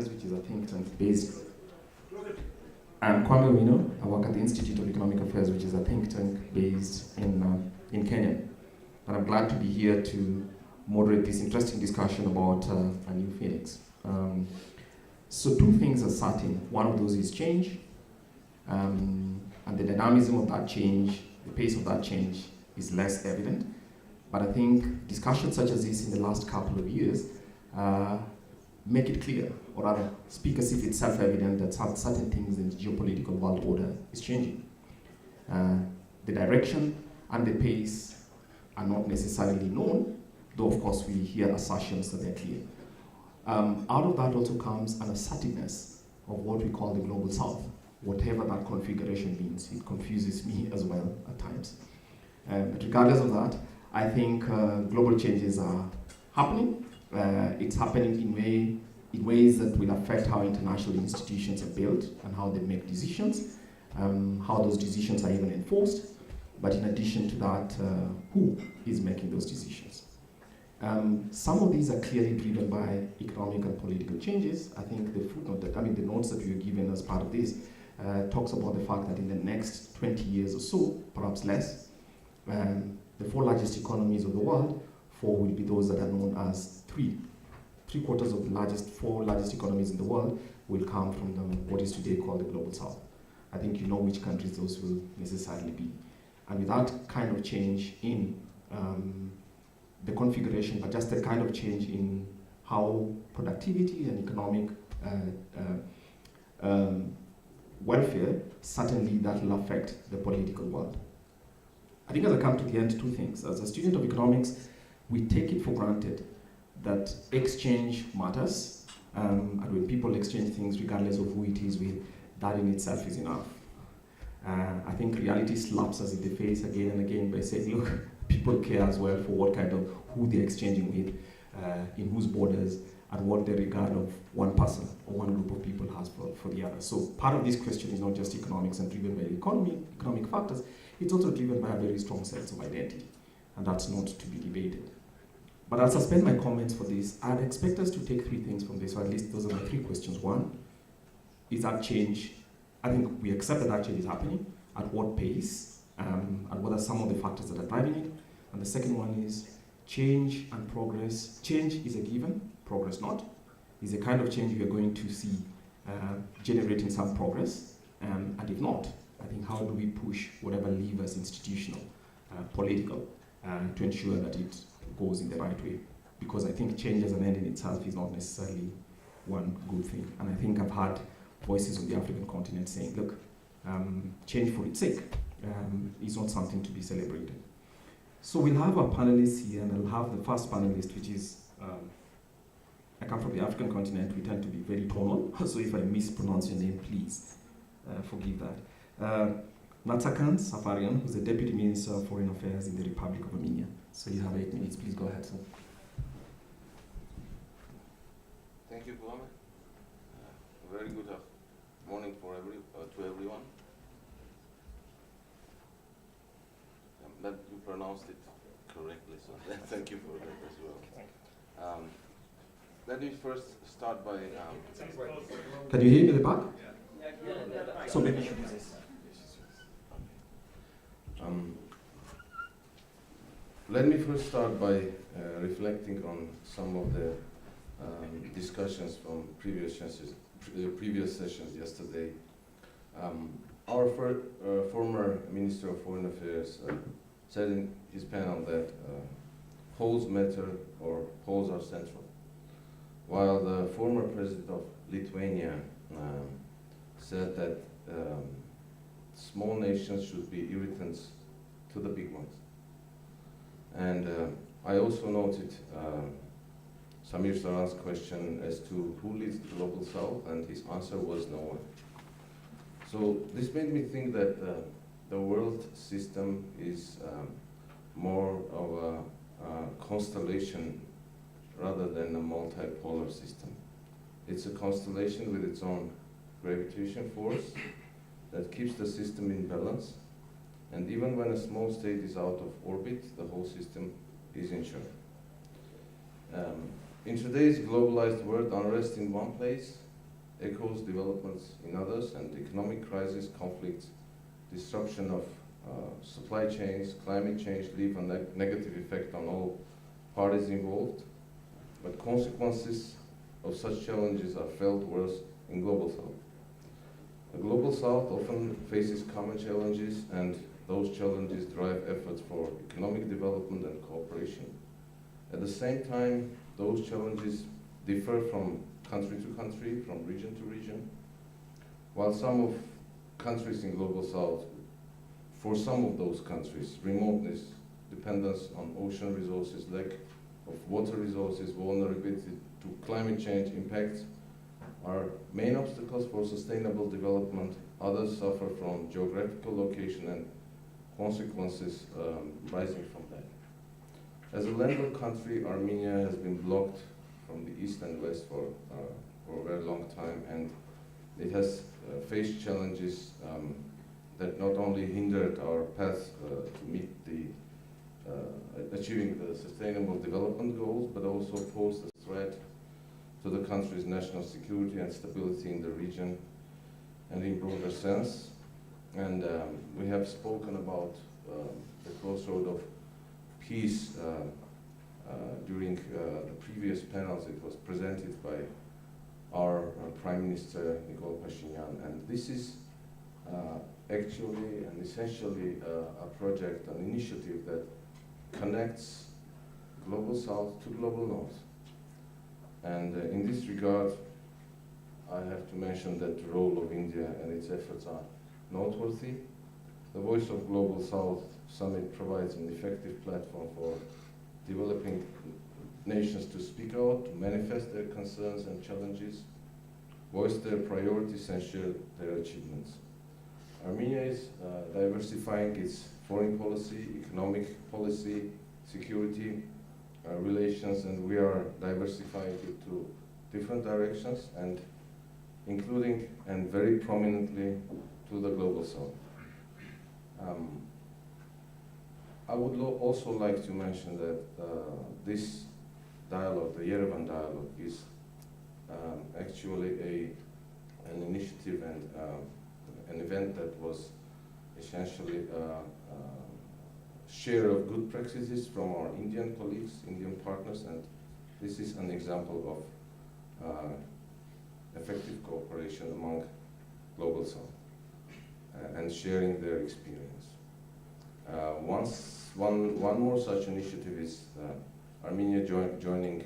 Affairs, which is a think tank based. I'm Kwame Wino. I work at the Institute of Economic Affairs, which is a think tank based in Kenya. And I'm glad to be here to moderate this interesting discussion about a new Phoenix. So two things are certain. One of those is change, and the dynamism of that change, the pace of that change is less evident. But I think discussions such as this in the last couple of years make it clear, or rather speak as if it's self-evident that certain things in the geopolitical world order is changing. The direction and the pace are not necessarily known, though of course we hear assertions that they're clear. Out of that also comes an assertiveness of what we call the global south, whatever that configuration means. It confuses me as well at times. But regardless of that, I think global changes are happening. It's happening in ways that will affect how international institutions are built and how they make decisions, how those decisions are even enforced. But in addition to that, who is making those decisions? Some of these are clearly driven by economic and political changes. I think the footnote the notes that we were given as part of this talks about the fact that in the next 20 years or so, perhaps less, the four largest economies of the world, four will be those that are known as three quarters of the four largest economies in the world will come from what is today called the global south. I think you know which countries those will necessarily be. And with that kind of change in the configuration, but just the kind of change in how productivity and economic welfare, certainly that will affect the political world. I think as I come to the end, two things. As a student of economics, we take it for granted that exchange matters, and when people exchange things, regardless of who it is with, that in itself is enough. I think reality slaps us in the face again and again by saying, look, people care as well for what kind of, who they're exchanging with, in whose borders, and what the regard of one person or one group of people has for the other. So part of this question is not just economics and driven by economic factors, it's also driven by a very strong sense of identity, and that's not to be debated. But I'll suspend my comments for this. I'd expect us to take three things from this, or at least those are my three questions. One, is that change, I think we accept that change is happening, at what pace, and what are some of the factors that are driving it. And the second one is change and progress. Change is a given, progress not. Is a kind of change we are going to see generating some progress, and if not, I think how do we push whatever levers, institutional, political, to ensure that it goes in the right way? Because I think change as an end in itself is not necessarily one good thing. And I think I've heard voices on the African continent saying, look, change for its sake is not something to be celebrated. So we'll have our panelists here, and I'll have the first panelist, which is, I come from the African continent, we tend to be very tonal, so if I mispronounce your name, please forgive that. Mnatsakan Safaryan, who's the Deputy Minister of Foreign Affairs in the Republic of Armenia. So you have 8 minutes, please go ahead, sir. Thank you, Kwame. Very good morning to everyone. But you pronounced it correctly, so thank you for that as well. Let me first start by... Can you hear me in the back? Yeah. So maybe you should use this. Let me first start by reflecting on some of the discussions from previous sessions yesterday. Our former Minister of Foreign Affairs said in his panel that polls matter or polls are central, while the former President of Lithuania said that small nations should be irritants to the big ones. And I also noted Samir Saran's question as to who leads the global south, and his answer was no one. So this made me think that the world system is more of a constellation rather than a multipolar system. It's a constellation with its own gravitation force that keeps the system in balance, and even when a small state is out of orbit, the whole system is insured. In today's globalized world, unrest in one place echoes developments in others, and economic crisis, conflicts, disruption of supply chains, climate change leave a negative effect on all parties involved, but consequences of such challenges are felt worse in Global South. The Global South often faces common challenges, and those challenges drive efforts for economic development and cooperation. At the same time, those challenges differ from country to country, from region to region. While some of countries in Global South, for some of those countries, remoteness, dependence on ocean resources, lack of water resources, vulnerability to climate change impacts are main obstacles for sustainable development. Others suffer from geographical location and consequences rising from that. As a landlocked country, Armenia has been blocked from the east and west for a very long time, and it has faced challenges that not only hindered our path to meet the achieving the sustainable development goals, but also posed a threat to the country's national security and stability in the region and in broader sense. And we have spoken about the crossroad of peace during the previous panels. It was presented by our Prime Minister, Nicole Pashinyan, and this is actually and essentially a project, an initiative that connects Global South to Global North. And in this regard, I have to mention that the role of India and its efforts are noteworthy. The Voice of Global South Summit provides an effective platform for developing nations to speak out, to manifest their concerns and challenges, voice their priorities and share their achievements. Armenia is diversifying its foreign policy, economic policy, security relations, and we are diversifying it to different directions, and including and very prominently to the Global South. I would also like to mention that this dialogue, the Yerevan dialogue, is actually an initiative and an event that was essentially share of good practices from our Indian colleagues, Indian partners, and this is an example of effective cooperation among Global South and sharing their experience. One more such initiative is Armenia joining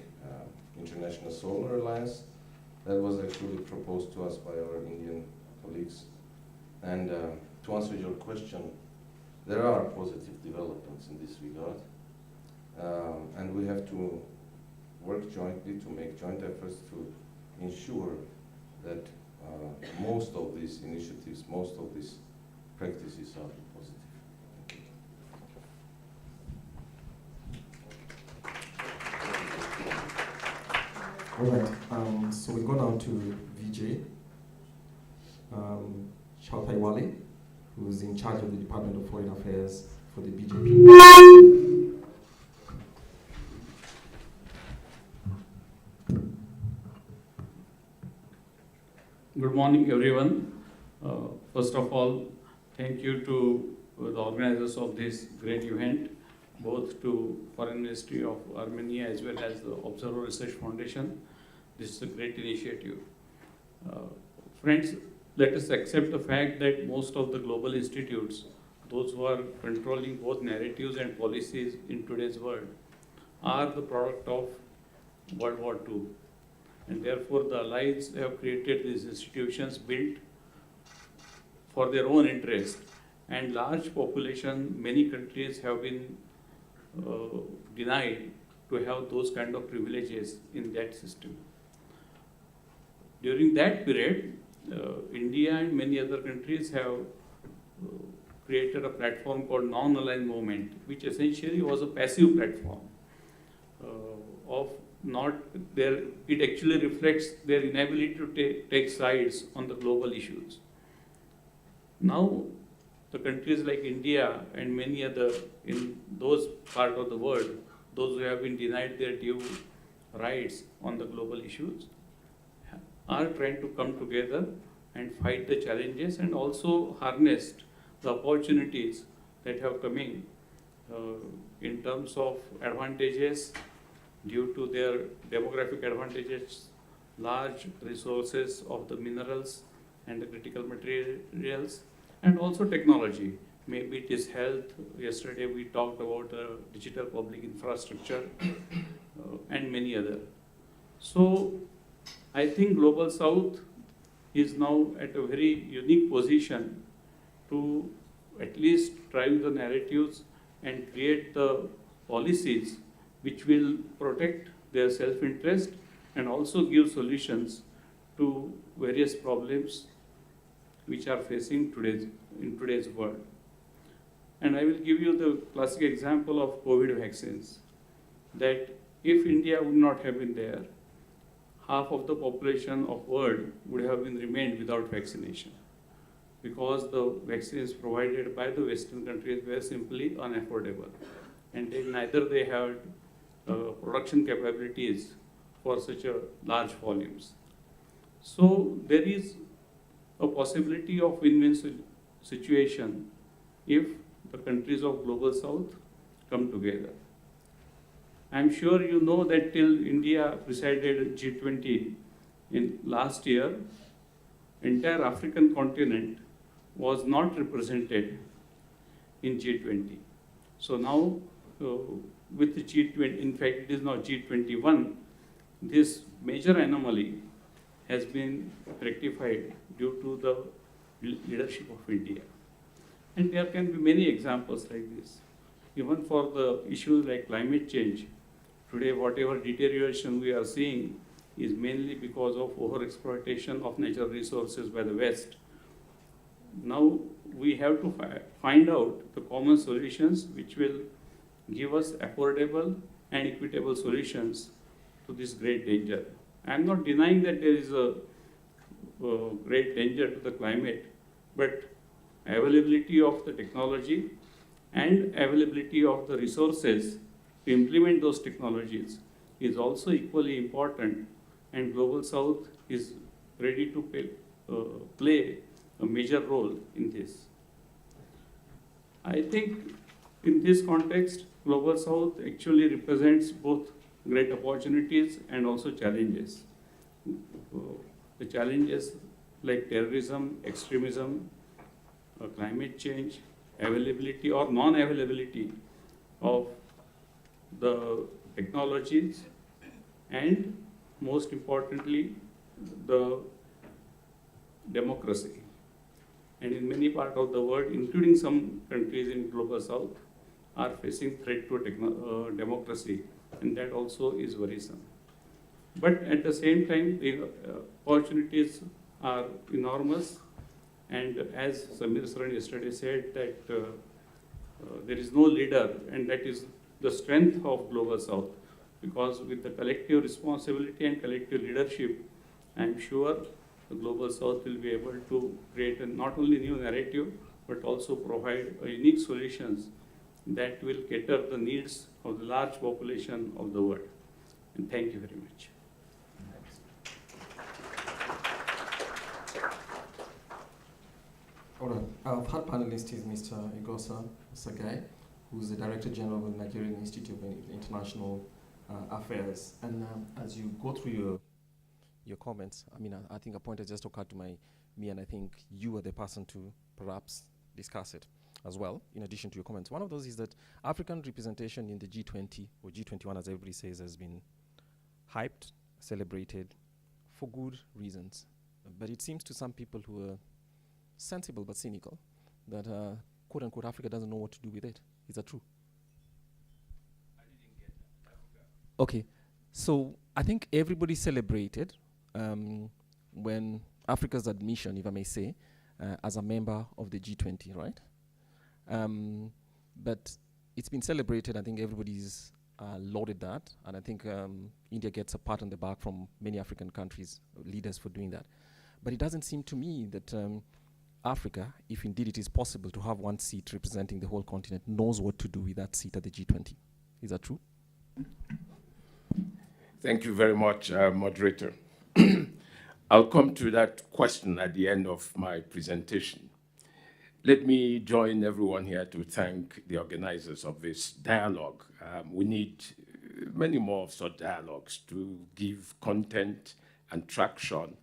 International Solar Alliance. That was actually proposed to us by our Indian colleagues. And to answer your question, there are positive developments in this regard, and we have to work jointly to make joint efforts to ensure that most of these initiatives, most of these practices are positive. All right, so we go now to Vijay Chauthaiwale, who's in charge of the Department of Foreign Affairs for the BJP. Good morning, everyone. First of all, thank you to the organizers of this great event, both to Foreign Ministry of Armenia as well as the Observer Research Foundation. This is a great initiative. Friends, let us accept the fact that most of the global institutes, those who are controlling both narratives and policies in today's world, are the product of World War II. And therefore, the allies have created these institutions built for their own interest. And large population, many countries have been denied to have those kind of privileges in that system. During that period, India and many other countries have created a platform called non-aligned movement, which essentially was a passive platform of not their, it actually reflects their inability to take sides on the global issues. Now, the countries like India and many other in those parts of the world, those who have been denied their due rights on the global issues, are trying to come together and fight the challenges and also harness the opportunities that have coming in terms of advantages due to their demographic advantages, large resources of the minerals and the critical materials, and also technology. Maybe it is health. Yesterday we talked about digital public infrastructure and many other. So I think Global South is now at a very unique position to at least drive the narratives and create the policies which will protect their self-interest and also give solutions to various problems which are facing in today's world. And I will give you the classic example of COVID vaccines, that if India would not have been there, half of the population of world would have been remained without vaccination, because the vaccines provided by the Western countries were simply unaffordable, and neither they had production capabilities for such a large volumes. So there is a possibility of win-win situation if the countries of Global South come together. I'm sure you know that till India presided G20 in last year, entire African continent was not represented in G20. So now with the G20, in fact it is now G21, this major anomaly has been rectified due to the leadership of India. And there can be many examples like this. Even for the issues like climate change, today whatever deterioration we are seeing is mainly because of overexploitation of natural resources by the West. Now we have to find out the common solutions which will give us affordable and equitable solutions to this great danger. I am not denying that there is a great danger to the climate, but availability of the technology and availability of the resources to implement those technologies is also equally important, and Global South is ready to play a major role in this. I think in this context, Global South actually represents both great opportunities and also challenges. The challenges like terrorism, extremism, climate change, availability or non-availability of the technologies, and most importantly, the democracy. And in many parts of the world, including some countries in Global South, are facing threat to democracy, and that also is worrisome. But at the same time, the opportunities are enormous, and as Samir Saran yesterday said, that there is no leader, and that is the strength of Global South, because with the collective responsibility and collective leadership, I am sure the Global South will be able to create a not only new narrative, but also provide unique solutions that will cater the needs of the large population of the world. And thank you very much. All right. Our third panelist is Mr. Igosa Sagai, who is the Director General of the Nigerian Institute of International Affairs. And as you go through your comments, I mean, I think a point has just occurred to me, and I think you are the person to perhaps discuss it as well, in addition to your comments. One of those is that African representation in the G20, or G21 as everybody says, has been hyped, celebrated, for good reasons. But it seems to some people who are sensible but cynical that, quote-unquote, Africa doesn't know what to do with it. Is that true? I didn't get that. Africa. Okay, so I think everybody celebrated when Africa's admission, if I may say, as a member of the G20, right? But it's been celebrated. I think everybody's lauded that, and I think India gets a pat on the back from many African countries, leaders, for doing that. But it doesn't seem to me that Africa, if indeed it is possible to have one seat representing the whole continent, knows what to do with that seat at the G20. Is that Thank you very much, moderator. I'll come to that question at the end of my presentation. Let me join everyone here to thank the organizers of this dialogue. We need many more of such dialogues to give content and traction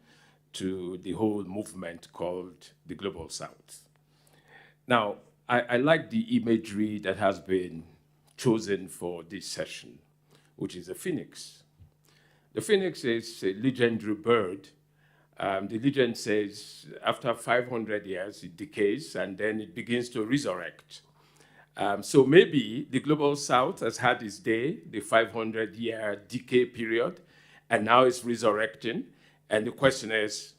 to the whole movement called the Global South. Now, I like the imagery that has been chosen for this session, which is a phoenix. The phoenix is a legendary bird. The legend says after 500 years, it decays and then it begins to resurrect. So maybe the Global South has had its day, the 500-year decay period, and now it's resurrecting. And the question is,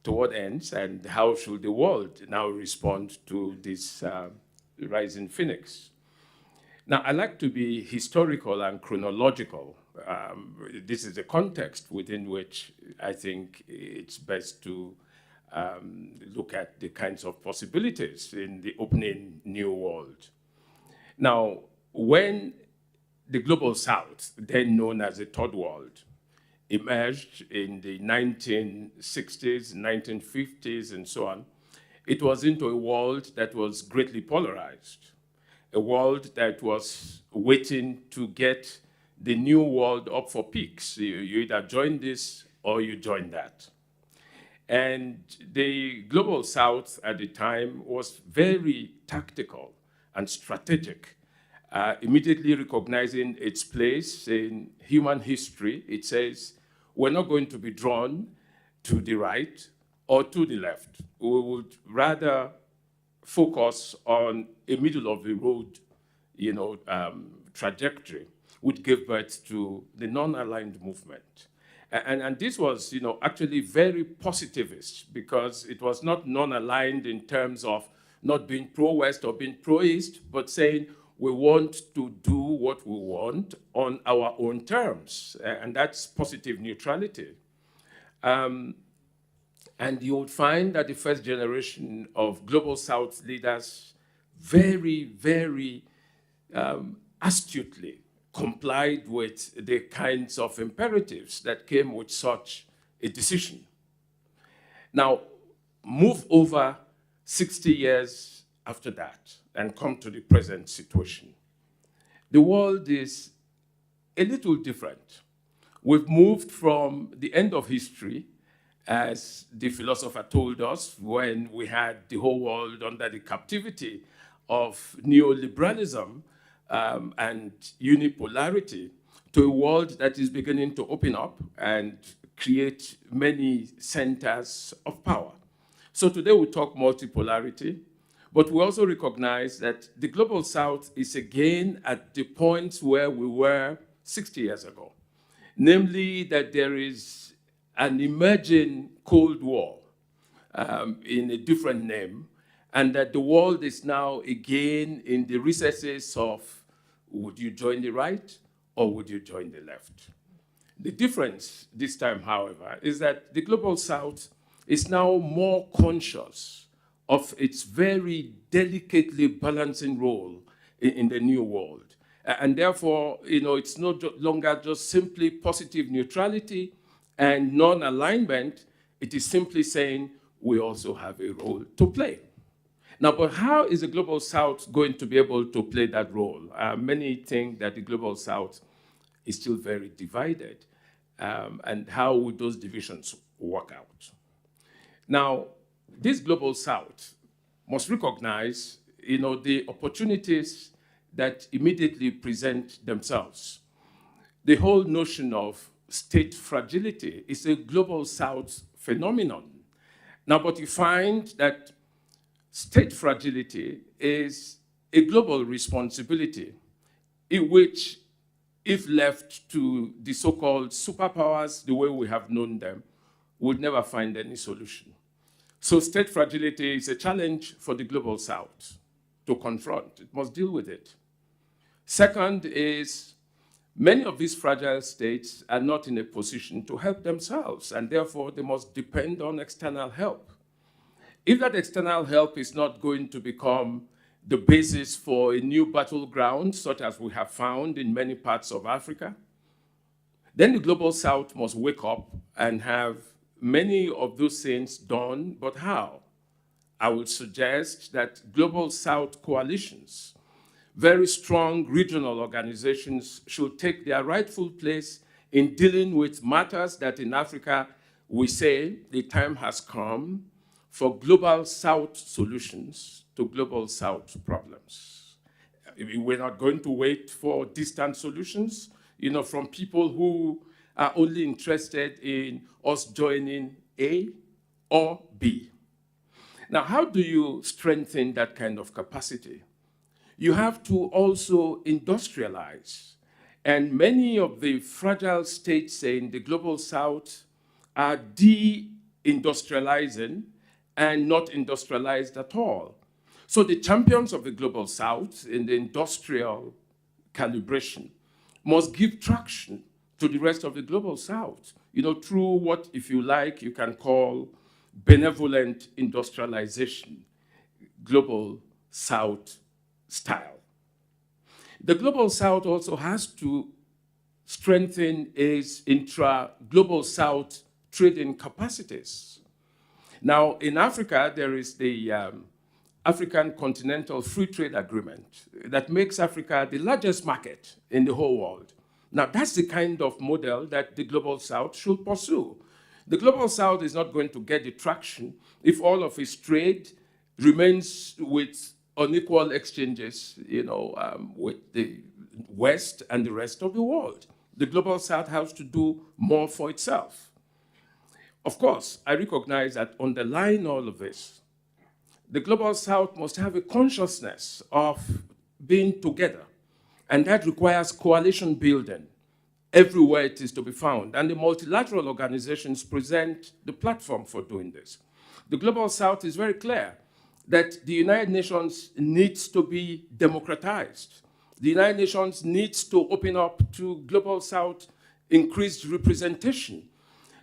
to what ends, and how should the world now respond to this rising phoenix? Now, I like to be historical and chronological. This is the context within which I think it's best to look at the kinds of possibilities in the opening new world. Now, when the Global South, then known as the Third World, emerged in the 1960s, 1950s, and so on, it was into a world that was greatly polarized, a world that was waiting to get the new world up for peaks. You either join this or you join that. And the Global South at the time was very tactical and strategic, immediately recognizing its place in human history. It says, we're not going to be drawn to the right or to the left. We would rather focus on a middle of the road, trajectory, which gave birth to the non-aligned movement. And this was, actually very positivist, because it was not non-aligned in terms of not being pro-West or being pro-East, but saying we want to do what we want on our own terms, and that's positive neutrality. And you would find that the first generation of Global South leaders very, very astutely complied with the kinds of imperatives that came with such a decision. Now, move over 60 years after that and come to the present situation. The world is a little different. We've moved from the end of history, as the philosopher told us, when we had the whole world under the captivity of neoliberalism and unipolarity, to a world that is beginning to open up and create many centers of power. So today we talk multipolarity, but we also recognize that the Global South is again at the point where we were 60 years ago. Namely, that there is an emerging Cold War in a different name, and that the world is now again in the recesses of, would you join the right or would you join the left? The difference this time, however, is that the Global South is now more conscious of its very delicately balancing role in the new world. And therefore, it's no longer just simply positive neutrality and non-alignment. It is simply saying we also have a role to play. Now, but how is the Global South going to be able to play that role? Many think that the Global South is still very divided. And how would those divisions work out? Now, this Global South must recognize, the opportunities that immediately present themselves. The whole notion of state fragility is a Global South phenomenon. Now, but you find that state fragility is a global responsibility in which, if left to the so-called superpowers the way we have known them, would never find any solution. So state fragility is a challenge for the Global South to confront. It must deal with it. Second is, many of these fragile states are not in a position to help themselves, and therefore they must depend on external help. If that external help is not going to become the basis for a new battleground, such as we have found in many parts of Africa, then the Global South must wake up and have many of those things done, but how? I would suggest that Global South coalitions, very strong regional organizations, should take their rightful place in dealing with matters that in Africa we say the time has come for Global South solutions to Global South problems. We're not going to wait for distant solutions, from people who are only interested in us joining A or B. Now, how do you strengthen that kind of capacity? You have to also industrialize. And many of the fragile states in the Global South are de-industrializing and not industrialized at all. So the champions of the Global South in the industrial calibration must give traction to the rest of the Global South, through what, if you like, you can call benevolent industrialization, Global South style. The Global South also has to strengthen its intra-Global South trading capacities. Now, in Africa, there is the African Continental Free Trade Agreement that makes Africa the largest market in the whole world. Now, that's the kind of model that the Global South should pursue. The Global South is not going to get the traction if all of its trade remains with unequal exchanges, with the West and the rest of the world. The Global South has to do more for itself. Of course, I recognize that underlying all of this, the Global South must have a consciousness of being together, and that requires coalition building everywhere it is to be found. And the multilateral organizations present the platform for doing this. The Global South is very clear that the United Nations needs to be democratized. The United Nations needs to open up to Global South increased representation.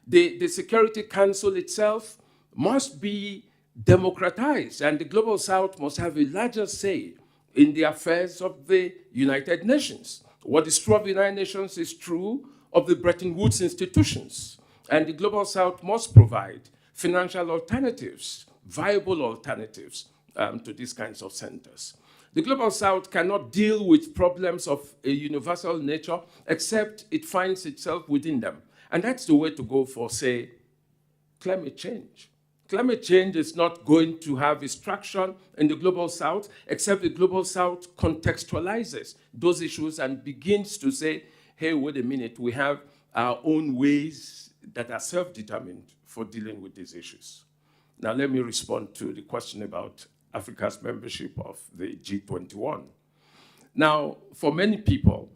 The Security Council itself must be democratized, and the Global South must have a larger say in the affairs of the United Nations. What is true of the United Nations is true of the Bretton Woods institutions, and the Global South must provide financial alternatives, viable alternatives to these kinds of centers. The Global South cannot deal with problems of a universal nature except it finds itself within them. And that's the way to go for, say, climate change. Climate change is not going to have its traction in the Global South except the Global South contextualizes those issues and begins to say, hey, wait a minute, we have our own ways that are self-determined for dealing with these issues. Now, let me respond to the question about Africa's membership of the G21. Now, for many people,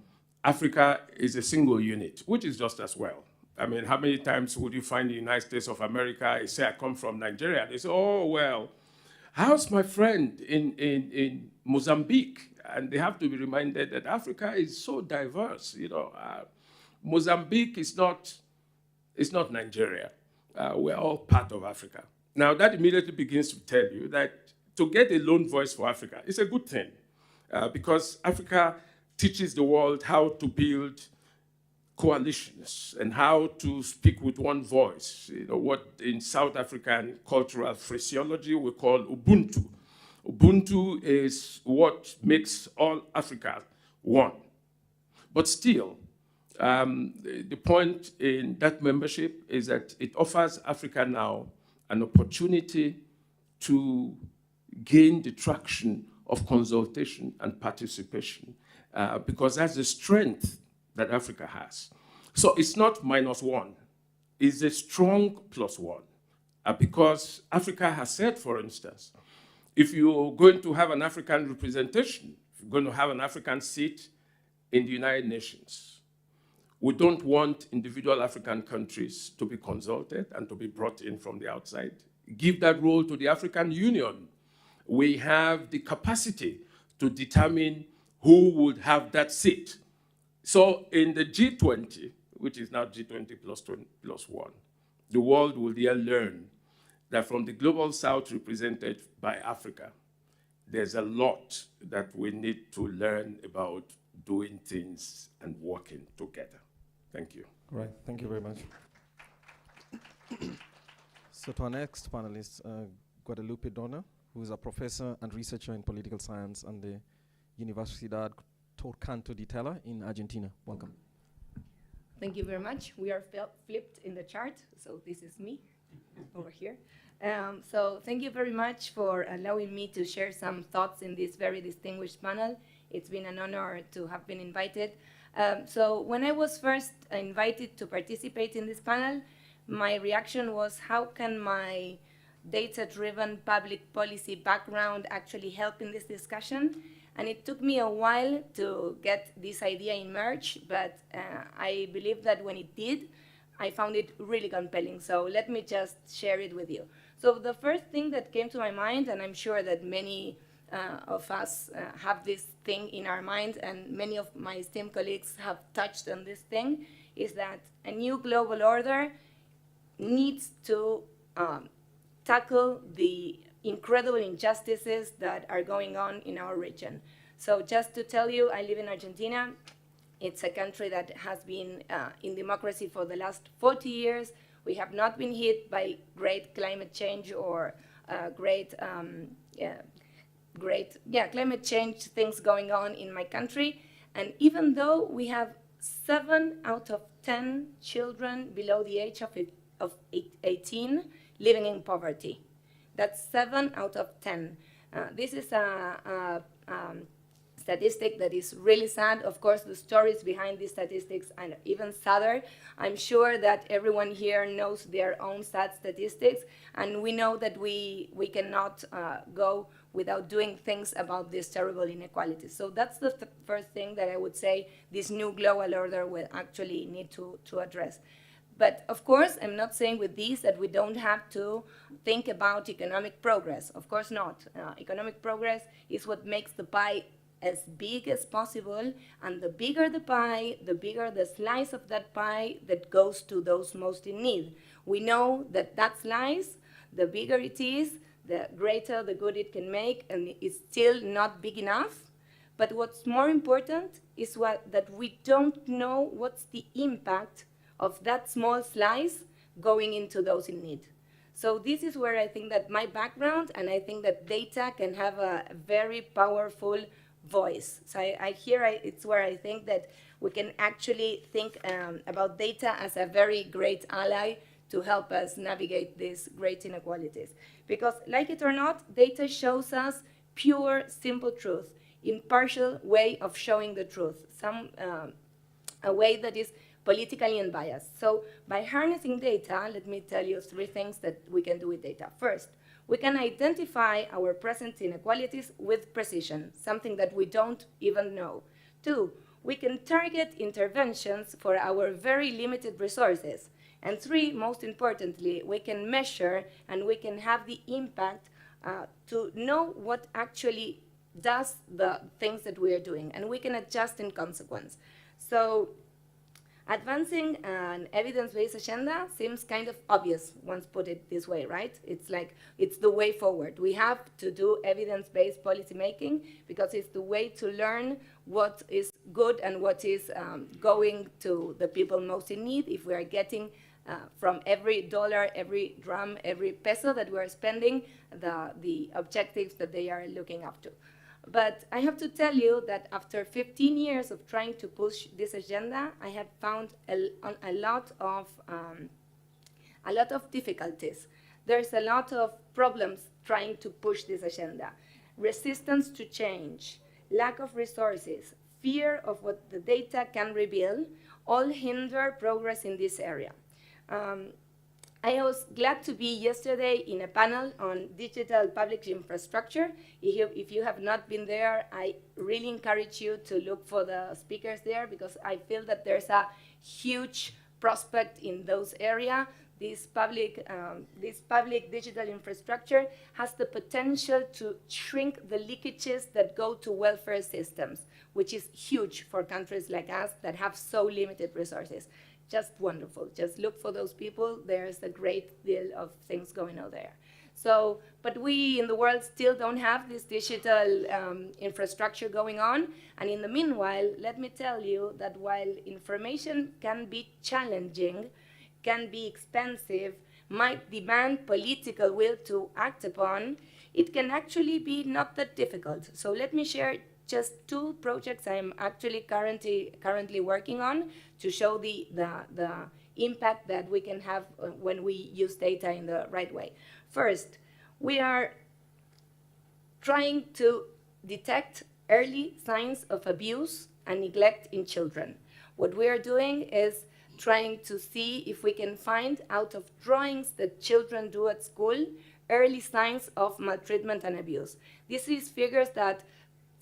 Africa is a single unit, which is just as well. I mean, how many times would you find the United States of America, you say, I come from Nigeria, they say, oh, well, how's my friend in Mozambique? And they have to be reminded that Africa is so diverse. Mozambique is not Nigeria. We're all part of Africa. Now, that immediately begins to tell you that to get a lone voice for Africa is a good thing because Africa teaches the world how to build coalitions and how to speak with one voice. What in South African cultural phraseology we call Ubuntu. Ubuntu is what makes all Africa one. But still, the point in that membership is that it offers Africa now an opportunity to gain the traction of consultation and participation because that's the strength that Africa has. So it's not -1, it's a strong +1 because Africa has said, for instance, if you're going to have an African representation, if you're going to have an African seat in the United Nations, we don't want individual African countries to be consulted and to be brought in from the outside. Give that role to the African Union. We have the capacity to determine who would have that seat. So in the G20, which is now G20 plus 1, the world will there learn that from the Global South represented by Africa, there's a lot that we need to learn about doing things and working together. Thank you. All right, thank you very much. So to our next panelist, Guadalupe Dona, who is a professor and researcher in political science at the Universidad Torcanto di Tella in Argentina. Welcome. Thank you very much. We are flipped in the chart, so this is me over here. So thank you very much for allowing me to share some thoughts in this very distinguished panel. It's been an honor to have been invited. So when I was first invited to participate in this panel, my reaction was, how can my data-driven public policy background actually help in this discussion? And it took me a while to get this idea emerged, but I believe that when it did, I found it really compelling. So let me just share it with you. So the first thing that came to my mind, and I'm sure that many of us have this thing in our mind, and many of my esteemed colleagues have touched on this thing, is that a new global order needs to tackle the incredible injustices that are going on in our region. So just to tell you, I live in Argentina. It's a country that has been in democracy for the last 40 years. We have not been hit by great climate change or great climate change things going on in my country. And even though we have 7 out of 10 children below the age of 18 living in poverty. That's 7 out of 10. This is a statistic that is really sad. Of course, the stories behind these statistics are even sadder. I'm sure that everyone here knows their own sad statistics, and we know that we cannot go without doing things about these terrible inequalities. So that's the first thing that I would say this new global order will actually need to address. But of course, I'm not saying with this that we don't have to think about economic progress. Of course not. Economic progress is what makes the pie as big as possible, and the bigger the pie, the bigger the slice of that pie that goes to those most in need. We know that that slice, the bigger it is, the greater the good it can make, and it's still not big enough. But what's more important is that we don't know what's the impact of that small slice going into those in need. So this is where I think that my background, and I think that data can have a very powerful voice. So it's where I think that we can actually think about data as a very great ally to help us navigate these great inequalities. Because like it or not, data shows us pure, simple truth, impartial way of showing the truth, a way that is politically unbiased. So by harnessing data, let me tell you 3 things that we can do with data. First, we can identify our present inequalities with precision, something that we don't even know. 2, we can target interventions for our very limited resources. And 3, most importantly, we can measure and we can have the impact to know what actually does the things that we are doing, and we can adjust in consequence. So advancing an evidence-based agenda seems kind of obvious once put it this way, right? It's like, it's the way forward. We have to do evidence-based policymaking because it's the way to learn what is good and what is going to the people most in need. If we are getting from every dollar, every drum, every peso that we're spending, the objectives that they are looking up to. But I have to tell you that after 15 years of trying to push this agenda, I have found a lot of difficulties. There's a lot of problems trying to push this agenda. Resistance to change, lack of resources, fear of what the data can reveal, all hinder progress in this area. I was glad to be yesterday in a panel on digital public infrastructure. If you have not been there, I really encourage you to look for the speakers there because I feel that there's a huge prospect in those areas. This public digital infrastructure has the potential to shrink the leakages that go to welfare systems, which is huge for countries like us that have so limited resources. Just wonderful. Just look for those people. There's a great deal of things going on there. So, but we in the world still don't have this digital infrastructure going on. And in the meanwhile, let me tell you that while information can be challenging, can be expensive, might demand political will to act upon, it can actually be not that difficult. So let me share just 2 projects I'm actually currently working on to show the impact that we can have when we use data in the right way. First, we are trying to detect early signs of abuse and neglect in children. What we are doing is trying to see if we can find out of drawings that children do at school early signs of maltreatment and abuse. This is figures that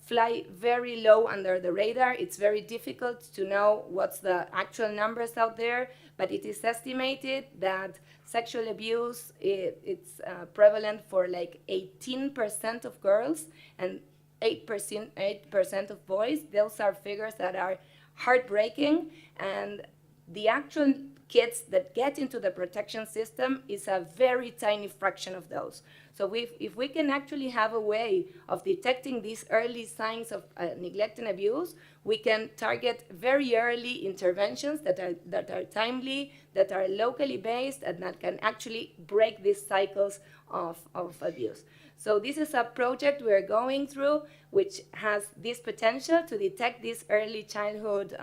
fly very low under the radar. It's very difficult to know what's the actual numbers out there, but it is estimated that sexual abuse, it's prevalent for like 18% of girls and 8% of boys. Those are figures that are heartbreaking, and the actual kids that get into the protection system is a very tiny fraction of those. So if we can actually have a way of detecting these early signs of neglect and abuse, we can target very early interventions that are timely, that are locally based, and that can actually break these cycles of abuse. So this is a project we're going through, which has this potential to detect these early childhood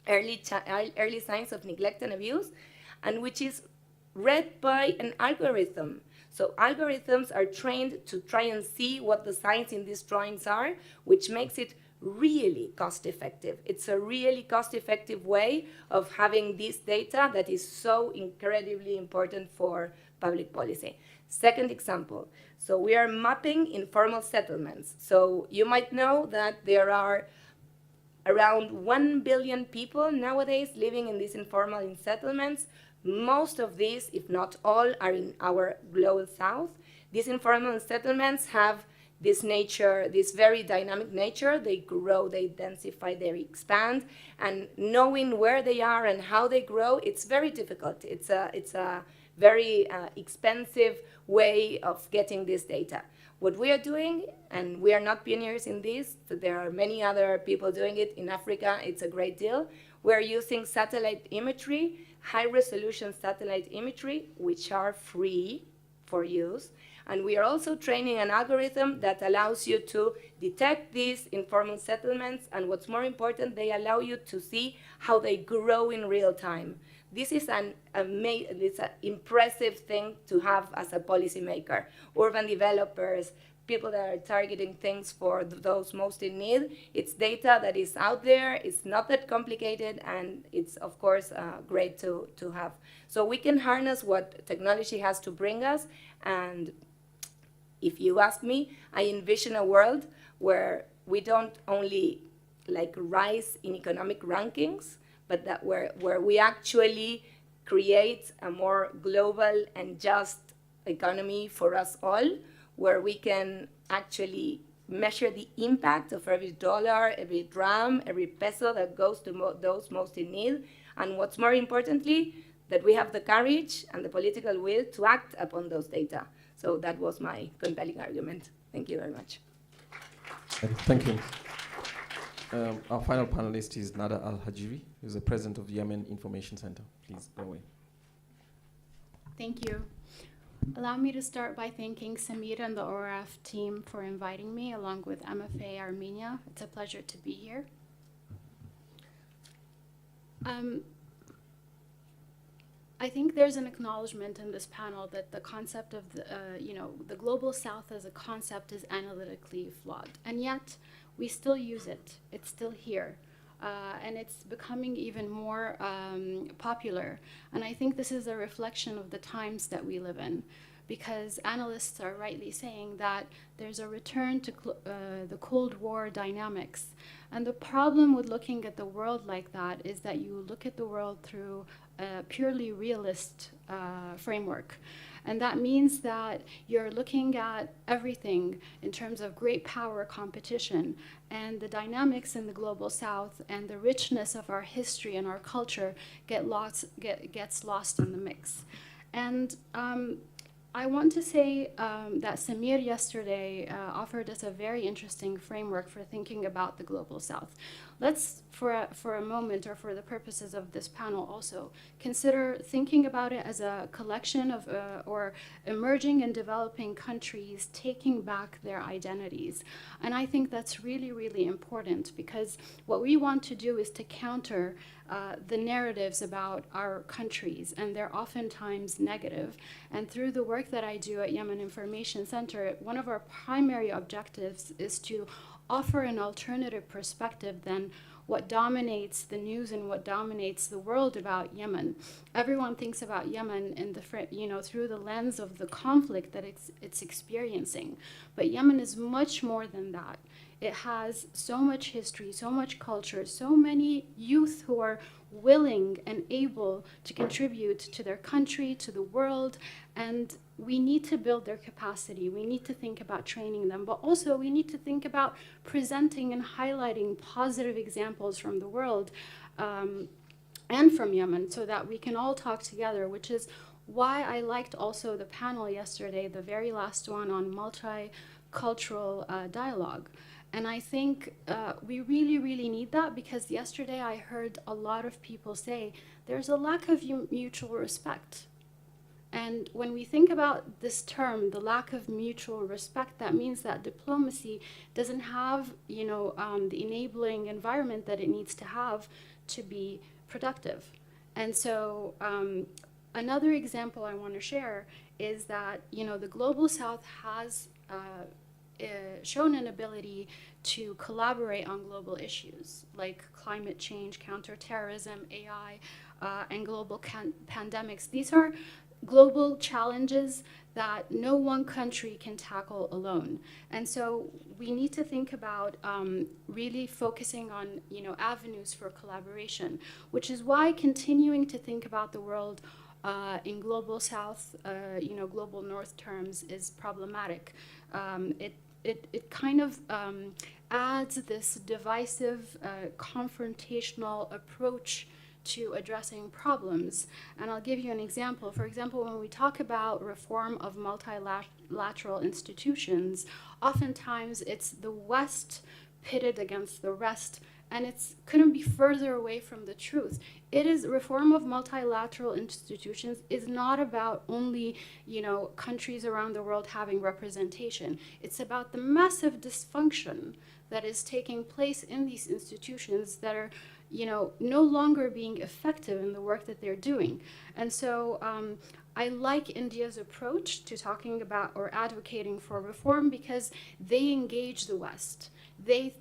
early signs of neglect and abuse, and which is read by an algorithm. So algorithms are trained to try and see what the signs in these drawings are, which makes it really cost-effective. It's a really cost-effective way of having this data that is so incredibly important for public policy. Second example, so we are mapping informal settlements. So you might know that there are around 1 billion people nowadays living in these informal settlements. Most of these, if not all, are in our global south. These informal settlements have this nature, this very dynamic nature. They grow, they densify, they expand, and knowing where they are and how they grow, it's very difficult. It's a very expensive way of getting this data. What we are doing, and we are not pioneers in this, so there are many other people doing it in Africa, it's a great deal. We're using satellite imagery, high-resolution satellite imagery, which are free for use. And we are also training an algorithm that allows you to detect these informal settlements, and what's more important, they allow you to see how they grow in real time. This is an impressive thing to have as a policymaker. Urban developers, people that are targeting things for those most in need. It's data that is out there, it's not that complicated, and it's, of course, great to have. So we can harness what technology has to bring us, and if you ask me, I envision a world where we don't only rise in economic rankings, but that where we actually create a more global and just economy for us all, where we can actually measure the impact of every dollar, every dram, every peso that goes to those most in need, and what's more importantly, that we have the courage and the political will to act upon those data. So that was my compelling argument. Thank you very much. Thank you. Our final panelist is Nada Al-Hajiri, who's the president of the Yemen Information Center. Please go away. Thank you. Allow me to start by thanking Samir and the ORF team for inviting me, along with MFA Armenia. It's a pleasure to be here. I think there's an acknowledgement in this panel that the concept of the global south as a concept is analytically flawed, and yet we still use it. It's still here. And it's becoming even more popular. And I think this is a reflection of the times that we live in, because analysts are rightly saying that there's a return to the Cold War dynamics. And the problem with looking at the world like that is that you look at the world through a purely realist framework. And that means that you're looking at everything in terms of great power competition, and the dynamics in the global south and the richness of our history and our culture gets lost in the mix. And I want to say that Samir yesterday offered us a very interesting framework for thinking about the global south. let's, for a moment, or for the purposes of this panel also, consider thinking about it as a collection of, or emerging and developing countries taking back their identities. And I think that's really, really important, because what we want to do is to counter the narratives about our countries, and they're oftentimes negative. And through the work that I do at Yemen Information Center, one of our primary objectives is to offer an alternative perspective than what dominates the news and what dominates the world about Yemen. Everyone thinks about Yemen in the through the lens of the conflict that it's experiencing. But Yemen is much more than that. It has so much history, so much culture, so many youth who are willing and able to contribute to their country, to the world, and we need to build their capacity. We need to think about training them, but also we need to think about presenting and highlighting positive examples from the world and from Yemen, so that we can all talk together, which is why I liked also the panel yesterday, the very last one on multicultural dialogue. And I think we really, really need that, because yesterday I heard a lot of people say there's a lack of mutual respect. And when we think about this term, the lack of mutual respect, that means that diplomacy doesn't have, the enabling environment that it needs to have to be productive. And so another example I want to share is that, the Global South has shown an ability to collaborate on global issues like climate change, counterterrorism, AI, and global pandemics. These are global challenges that no one country can tackle alone. And so we need to think about really focusing on, avenues for collaboration, which is why continuing to think about the world in global South, global North terms is problematic. It kind of adds this divisive, confrontational approach to addressing problems. And I'll give you an example. For example, when we talk about reform of multilateral institutions, oftentimes it's the West pitted against the rest, and it couldn't be further away from the truth. It is reform of multilateral institutions is not about only, countries around the world having representation. It's about the massive dysfunction that is taking place in these institutions that are, no longer being effective in the work that they're doing. And so I like India's approach to talking about or advocating for reform, because they engage the West. They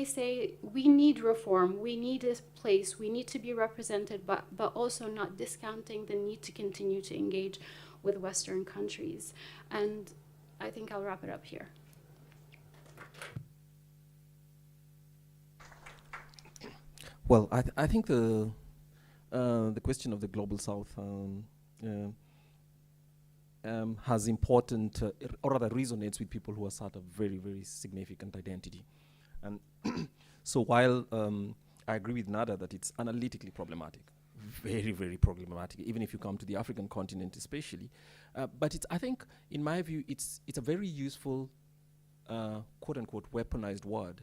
say we need reform, we need a place, we need to be represented, but also not discounting the need to continue to engage with Western countries. And I think I'll wrap it up here. Well, I think the question of the Global South has important, or rather resonates with people who are sort of very, very significant identity. And so while I agree with Nada that it's analytically problematic, very, very problematic, even if you come to the African continent especially, but I think, in my view, it's a very useful, quote-unquote, weaponized word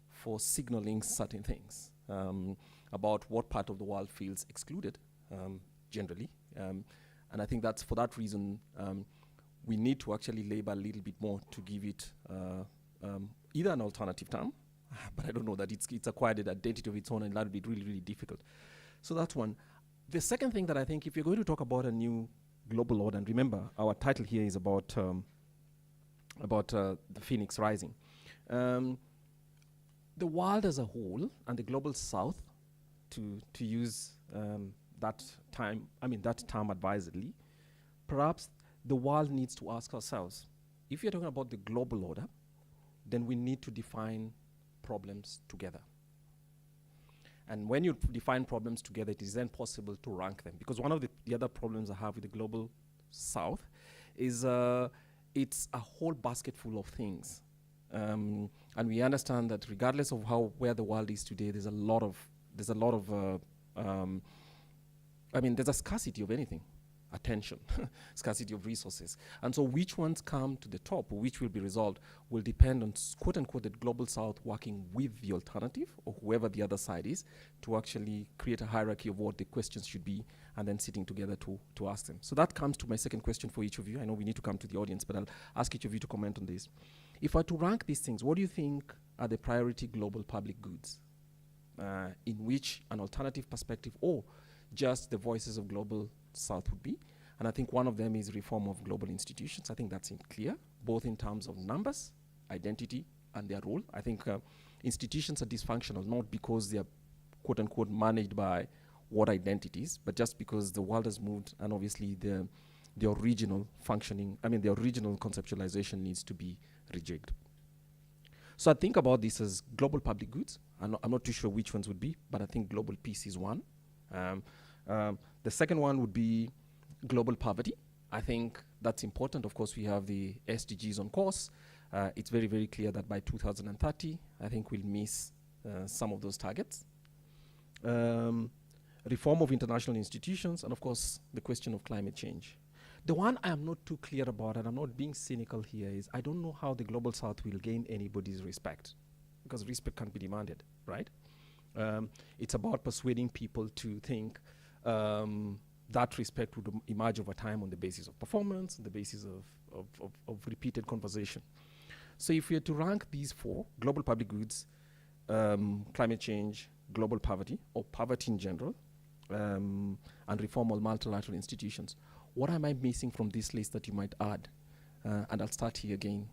for signaling certain things about what part of the world feels excluded, generally. And I think that's for that reason we need to actually labor a little bit more to give it either an alternative term, but I don't know that it's acquired an identity of its own, and that would be really, really difficult. So that's one. The second thing that I think, if you're going to talk about a new global order, and remember our title here is about the phoenix rising. The world as a whole and the global South, to use that term advisedly, perhaps the world needs to ask ourselves, if you're talking about the global order, then we need to define problems together. And when you define problems together, it is then possible to rank them. Because one of the other problems I have with the global South is it's a whole basket full of things. And we understand that regardless of where the world is today, there's a scarcity of anything. attention, scarcity of resources. And so which ones come to the top, or which will be resolved, will depend on, quote unquote, the global south working with the alternative, or whoever the other side is, to actually create a hierarchy of what the questions should be, and then sitting together to ask them. So that comes to my second question for each of you. I know we need to come to the audience, but I'll ask each of you to comment on this. If I were to rank these things, what do you think are the priority global public goods in which an alternative perspective or just the voices of global south would be? And I think one of them is reform of global institutions. I think that's clear, both in terms of numbers, identity, and their role. I think institutions are dysfunctional, not because they are, quote unquote, managed by what identities, but just because the world has moved, and obviously the original functioning, the original conceptualization needs to be rejigged. So I think about this as global public goods. I'm not too sure which ones would be, but I think global peace is one. The second one would be global poverty. I think that's important. Of course, we have the SDGs on course. It's very, very clear that by 2030, I think we'll miss some of those targets. Reform of international institutions, and of course, the question of climate change. The one I am not too clear about, and I'm not being cynical here, is I don't know how the global south will gain anybody's respect, because respect can't be demanded, right? It's about persuading people to think that respect would emerge over time on the basis of performance, on the basis of repeated conversation. So if we had to rank these four, global public goods, climate change, global poverty, or poverty in general, and reform of multilateral institutions, what am I missing from this list that you might add? And I'll start here again,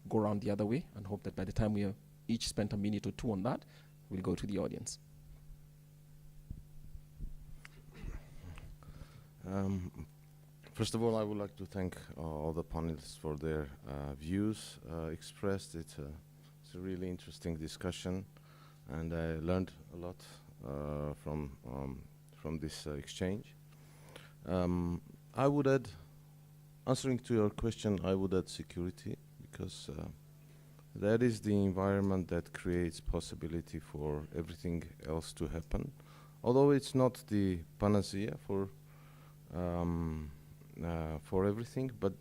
go around the other way, and hope that by the time we have each spent a minute or two on that, we'll go to the audience. First of all, I would like to thank all the panelists for their views expressed. It's a really interesting discussion, and I learned a lot from this exchange. I would add, answering to your question, I would add security, because that is the environment that creates possibility for everything else to happen. Although it's not the panacea for everything, but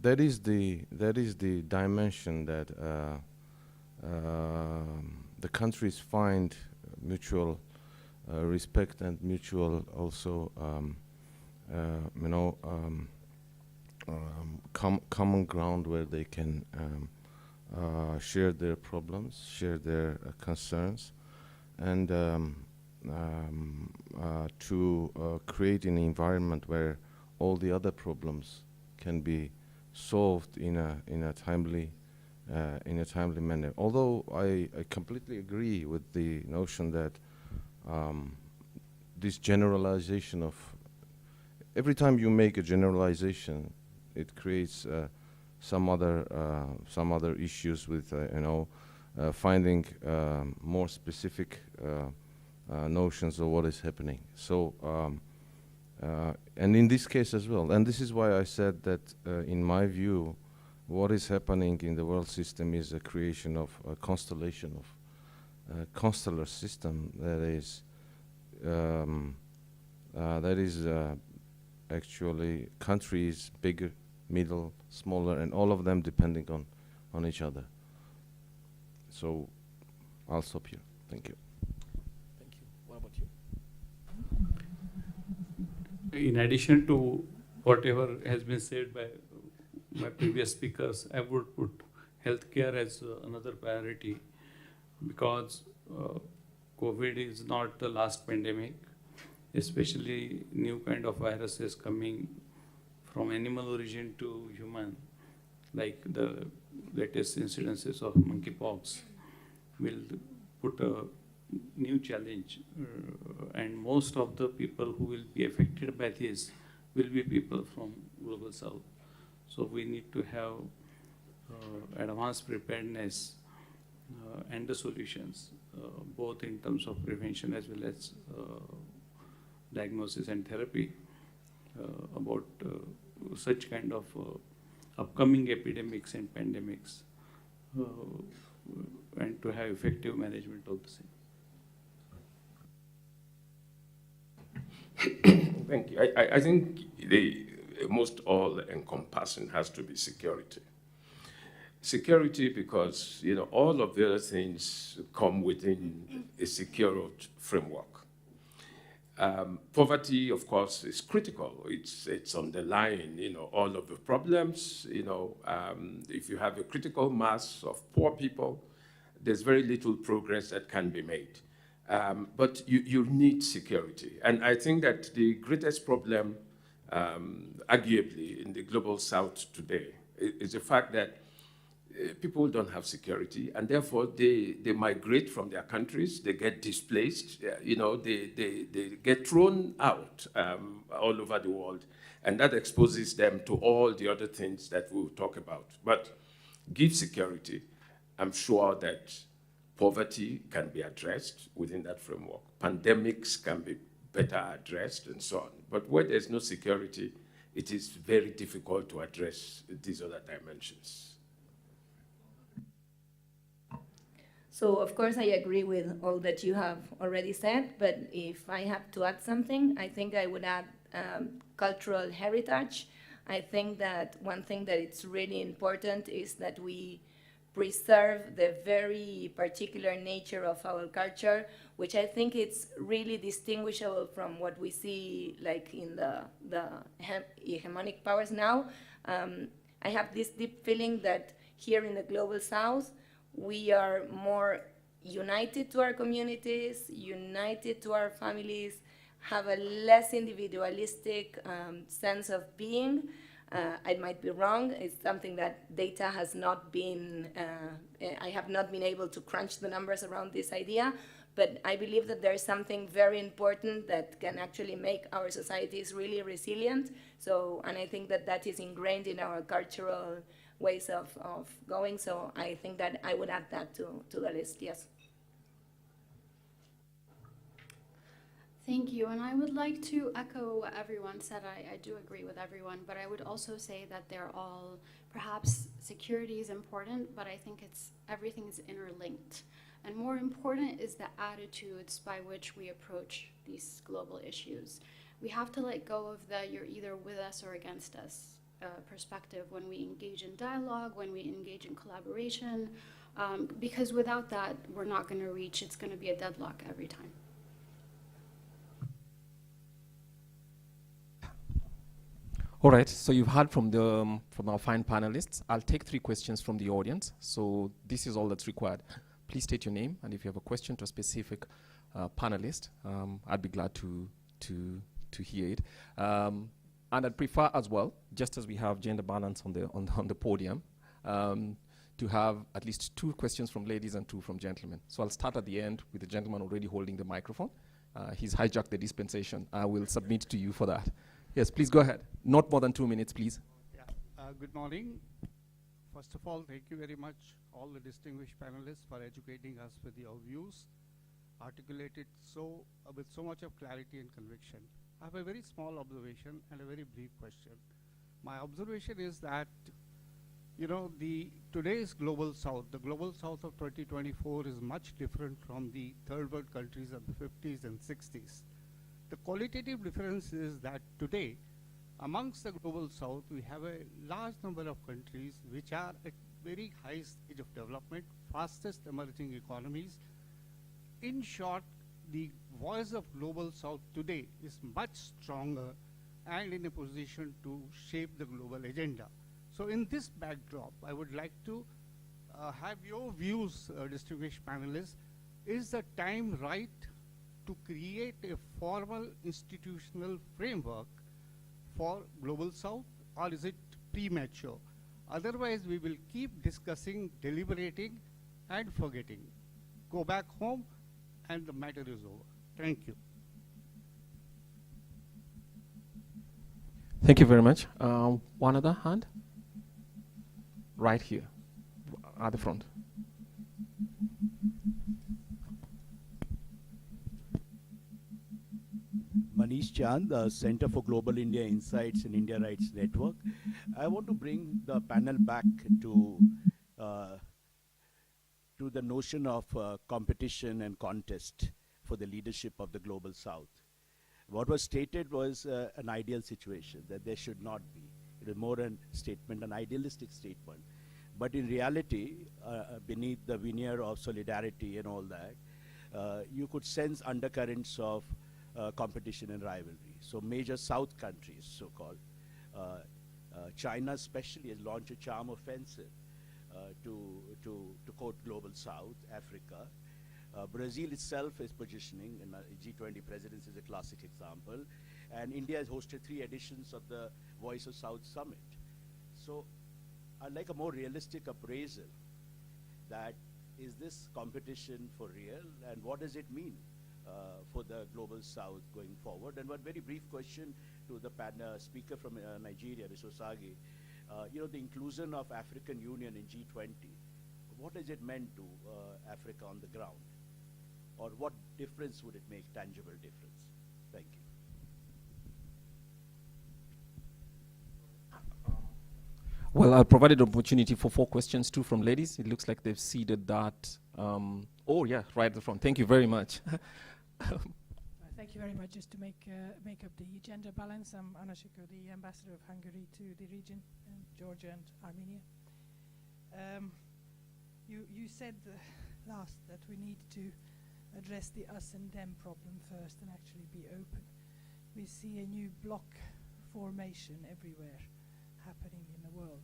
that is the dimension that the countries find mutual respect and mutual also common ground where they can share their problems, share their concerns, and to create an environment where all the other problems can be solved in a timely manner. Although I completely agree with the notion that this generalization of every time you make a generalization, it creates some other issues with finding more specific notions of what is happening. So and in this case as well, and this is why I said that in my view, what is happening in the world system is a creation of a constellation of a constellar system that is actually countries, bigger, middle, smaller, and all of them depending on each other. So I'll stop here. Thank you. Thank you. What about you? In addition to whatever has been said by my previous speakers, I would put healthcare as another priority, because COVID is not the last pandemic, especially new kind of viruses coming from animal origin to human, like the latest incidences of monkeypox, will put a new challenge, and most of the people who will be affected by this will be people from global south. So we need to have advanced preparedness and the solutions, both in terms of prevention as well as diagnosis and therapy, about such kind of upcoming epidemics and pandemics, and to have effective management of the same. Thank you. I think the most all-encompassing has to be security. Security because, all of the other things come within a secure framework. Poverty, of course, is critical. It's underlying, all of the problems. If you have a critical mass of poor people, there's very little progress that can be made. But you need security. And I think that the greatest problem, arguably, in the global south today is the fact that people don't have security, and therefore they migrate from their countries, they get displaced, they get thrown out all over the world, and that exposes them to all the other things that we'll talk about. But give security, I'm sure that poverty can be addressed within that framework. Pandemics can be better addressed and so on. But where there's no security, it is very difficult to address these other dimensions. So, of course, I agree with all that you have already said, but if I have to add something, I think I would add cultural heritage. I think that one thing that it's really important is that we preserve the very particular nature of our culture, which I think it's really distinguishable from what we see like in the hegemonic powers now. I have this deep feeling that here in the global south, we are more united to our communities, united to our families, have a less individualistic sense of being. I might be wrong. It's something that data has not been, I have not been able to crunch the numbers around this idea, but I believe that there's something very important that can actually make our societies really resilient. So, and I think that that is ingrained in our cultural ways of going. So I think that I would add that to the list, yes. Thank you, and I would like to echo what everyone said. I do agree with everyone, but I would also say that they're all, perhaps security is important, but I think everything is interlinked. And more important is the attitudes by which we approach these global issues. We have to let go of the you're either with us or against us perspective when we engage in dialogue, when we engage in collaboration, because without that, we're not going to reach, it's going to be a deadlock every time. All right, so you've heard from our fine panelists. I'll take 3 questions from the audience. So this is all that's required. Please state your name, and if you have a question to a specific panelist, I'd be glad to hear it. And I'd prefer as well, just as we have gender balance on the podium, to have at least 2 questions from ladies and 2 from gentlemen. So I'll start at the end with the gentleman already holding the microphone. He's hijacked the dispensation. I will submit to you for that. Yes, please go ahead. Not more than 2 minutes, please. Yeah. Good morning. First of all, thank you very much, all the distinguished panelists, for educating us with your views, articulated with so much of clarity and conviction. I have a very small observation and a very brief question. My observation is that, today's global south, the global south of 2024 is much different from the third world countries of the 50s and 60s. The qualitative difference is that today, amongst the global south, we have a large number of countries which are at very high stage of development, fastest emerging economies. In short, the voice of global south today is much stronger and in a position to shape the global agenda. So in this backdrop, I would like to have your views, distinguished panelists. Is the time right to create a formal institutional framework for global south, or is it premature? Otherwise, we will keep discussing, deliberating, and forgetting. Go back home, and the matter is over. Thank you. Thank you very much. One other hand? Right here, at the front. Manish Chand, the Center for Global India Insights and India Rights Network. I want to bring the panel back to the notion of competition and contest for the leadership of the Global South. What was stated was an ideal situation, that there should not be. It was more a statement, an idealistic statement. But in reality, beneath the veneer of solidarity and all that, you could sense undercurrents of competition and rivalry. So major South countries, so-called, China especially has launched a charm offensive to quote Global South, Africa. Brazil itself is positioning, in G20 presidency is a classic example, and India has hosted 3 editions of the Voice of South Summit. So I'd like a more realistic appraisal that is this competition for real, and what does it mean for the Global South going forward? And one very brief question to the speaker from Nigeria, Mr. Osagi. The inclusion of African Union in G20, what has it meant to Africa on the ground? Or what difference would it make, tangible difference? Thank you. Well, I provided opportunity for 4 questions, 2 from ladies. It looks like they've seeded that. Oh yeah, right at the front. Thank you very much. Thank you very much. Just to make up the gender balance, I'm Anna Shiko, the ambassador of Hungary to the region, Georgia and Armenia. You said last that we need to address the us and them problem first and actually be open. We see a new bloc formation everywhere happening in the world.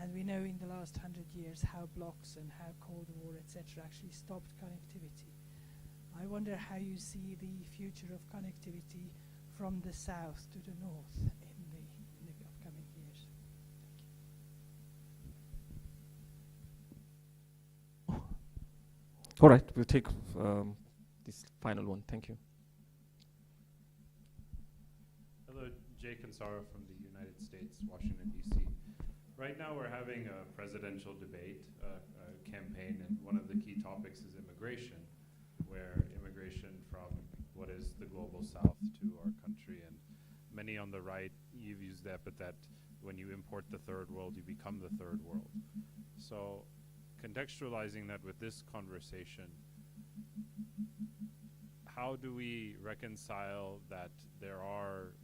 And we know in the last 100 years how blocs and how Cold War, etc., actually stopped connectivity. I wonder how you see the future of connectivity from the south to the north in the upcoming years. Thank you. All right, we'll take this final one. Thank you. Hello, Jay Kansara from the United States, Washington, D.C. Right now we're having a presidential debate, campaign, and one of the key topics is immigration, where immigration from what is the global south to our country, and many on the right, you've used the epithet, when you import the third world, you become the third world. So contextualizing that with this conversation, how do we reconcile that there are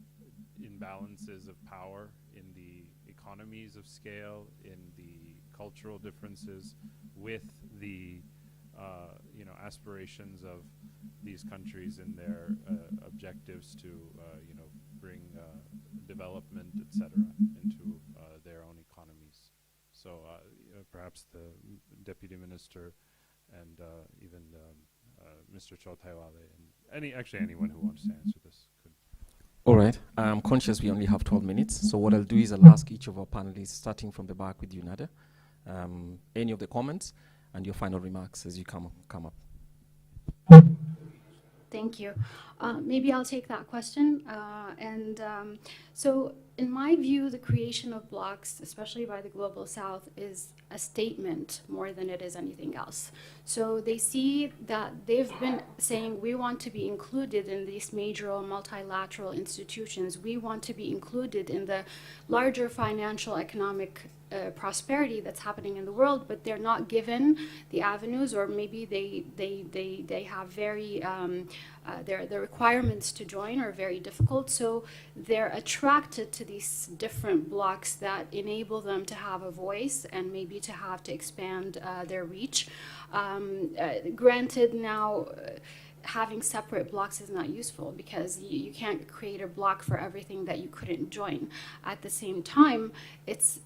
imbalances of power in the economies of scale, in the cultural differences, with the aspirations of these countries and their objectives to bring development, etc., into their own economies. So perhaps the Deputy Minister and even Mr. Chauthaiwale and anyone who wants to answer this could. All right, I'm conscious we only have 12 minutes, so what I'll do is I'll ask each of our panelists, starting from the back with you, Nada, any of the comments and your final remarks as you come up. Thank you. Maybe I'll take that question. So in my view, the creation of blocs, especially by the Global South, is a statement more than it is anything else. So they see that they've been saying, we want to be included in these major multilateral institutions. We want to be included in the larger financial economic prosperity that's happening in the world, but they're not given the avenues, or maybe they have very the requirements to join are very difficult, so they're attracted to these different blocs that enable them to have a voice and maybe to expand their reach. Granted, now having separate blocs is not useful, because you can't create a bloc for everything that you couldn't join. At the same time, it's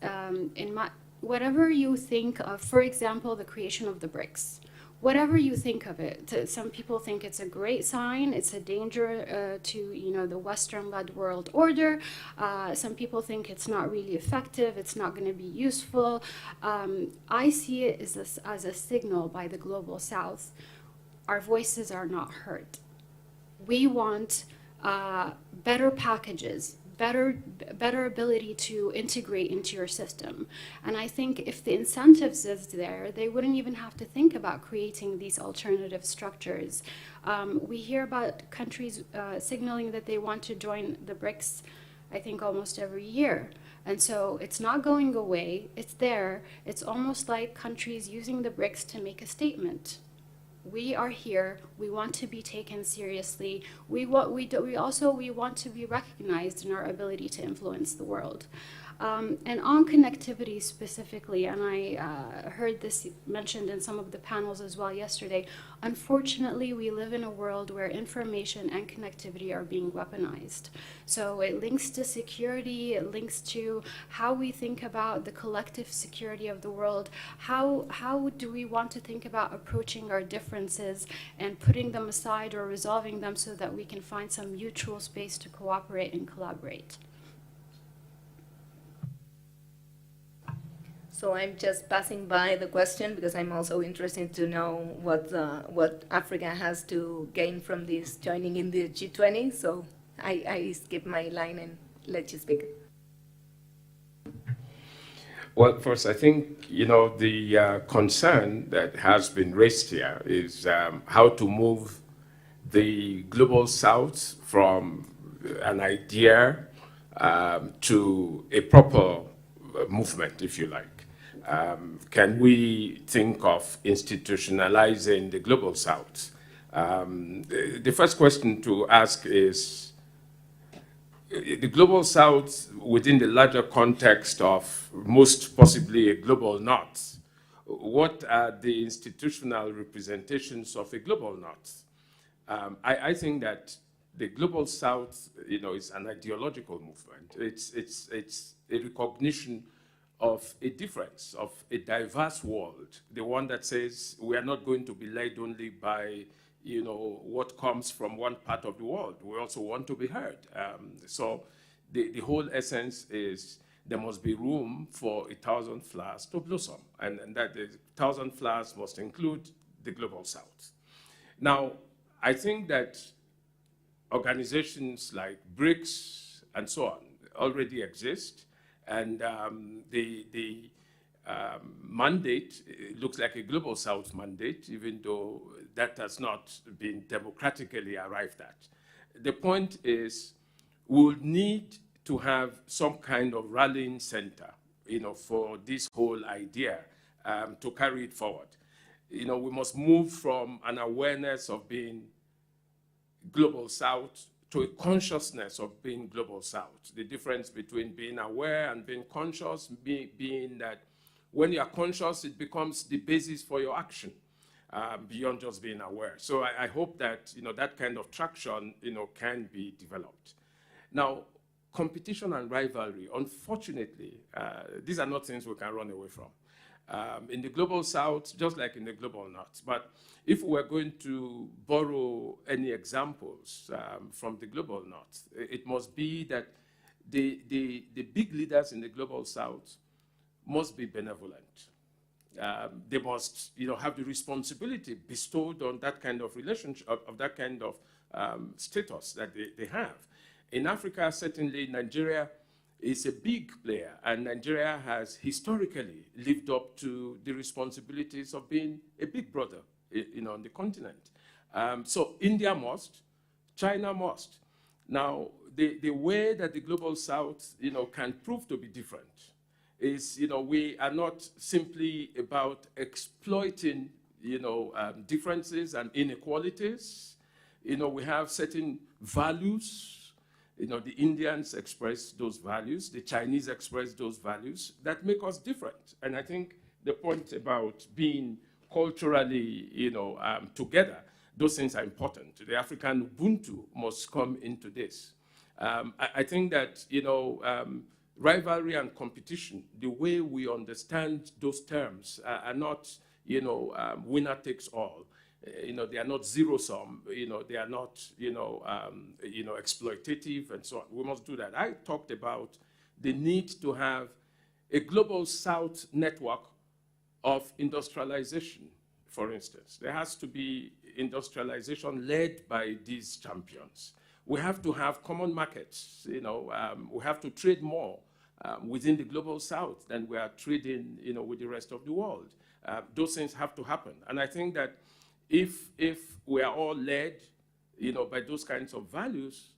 whatever you think of, for example, the creation of the BRICS. Whatever you think of it, some people think it's a great sign, it's a danger to the Western-led world order. Some people think it's not really effective, it's not going to be useful. I see it as a signal by the Global South. Our voices are not heard. We want better packages, better ability to integrate into your system. And I think if the incentives is there, they wouldn't even have to think about creating these alternative structures. We hear about countries signaling that they want to join the BRICS, I think almost every year. And so it's not going away, it's there. It's almost like countries using the BRICS to make a statement. We are here. We want to be taken seriously. We want to be recognized in our ability to influence the world. And on connectivity specifically, and I heard this mentioned in some of the panels as well yesterday, unfortunately, we live in a world where information and connectivity are being weaponized. So it links to security, it links to how we think about the collective security of the world. How do we want to think about approaching our differences and putting them aside or resolving them so that we can find some mutual space to cooperate and collaborate? So I'm just passing by the question because I'm also interested to know what Africa has to gain from this joining in the G20. So I skip my line and let you speak. Well, first, I think, the concern that has been raised here is how to move the global south from an idea to a proper movement, if you like. Can we think of institutionalizing the global south? The first question to ask is, the global south within the larger context of most possibly a global north, what are the institutional representations of a global north? I think that the global south, is an ideological movement. It's a recognition of a difference, of a diverse world, the one that says we are not going to be led only by, what comes from one part of the world. We also want to be heard. So the whole essence is there must be room for 1,000 flowers to blossom, and that the 1,000 flowers must include the global south. Now, I think that organizations like BRICS and so on already exist. And the mandate looks like a global south mandate, even though that has not been democratically arrived at. The point is, we'll need to have some kind of rallying center, for this whole idea to carry it forward. We must move from an awareness of being global south to a consciousness of being global south. The difference between being aware and being conscious being that when you are conscious, it becomes the basis for your action beyond just being aware. So I hope that, that kind of traction, can be developed. Now, competition and rivalry, unfortunately, these are not things we can run away from. In the global south, just like in the global north. But if we're going to borrow any examples from the global north, it must be that the big leaders in the global south must be benevolent. They must, have the responsibility bestowed on that kind of relationship, of that kind of status that they have. In Africa, certainly Nigeria is a big player, and Nigeria has historically lived up to the responsibilities of being a big brother, on the continent. So India must, China must. Now, the way that the global south, can prove to be different is, we are not simply about exploiting, differences and inequalities. We have certain values. The Indians express those values, the Chinese express those values that make us different. And I think the point about being culturally, together, those things are important. The African Ubuntu must come into this. I think that, rivalry and competition, the way we understand those terms are not, winner takes all. They are not zero-sum, they are not, exploitative and so on. We must do that. I talked about the need to have a global south network of industrialization, for instance. There has to be industrialization led by these champions. We have to have common markets, we have to trade more within the global south than we are trading, with the rest of the world. Those things have to happen. And I think that if we are all led, by those kinds of values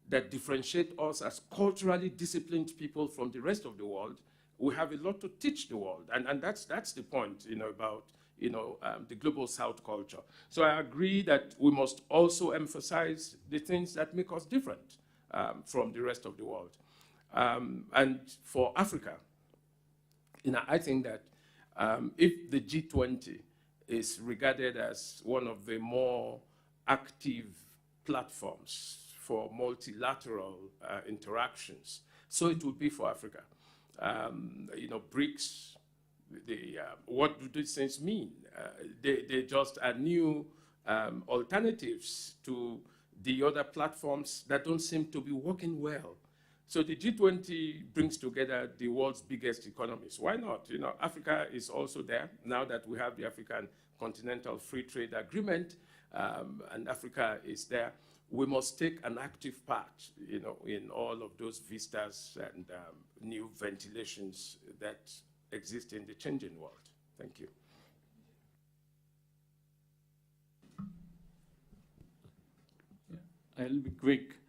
that differentiate us as culturally disciplined people from the rest of the world, we have a lot to teach the world. And that's the point, about, the global South culture. So I agree that we must also emphasize the things that make us different from the rest of the world. And for Africa, I think that if the G20 is regarded as one of the more active platforms for multilateral interactions, so it will be for Africa. BRICS, what do these things mean? They just are new alternatives to the other platforms that don't seem to be working well. So the G20 brings together the world's biggest economies. Why not? Africa is also there now that we have the African Continental Free Trade Agreement, and Africa is there. We must take an active part, in all of those vistas and new ventilations that exist in the changing world. Thank you. I'll be quick.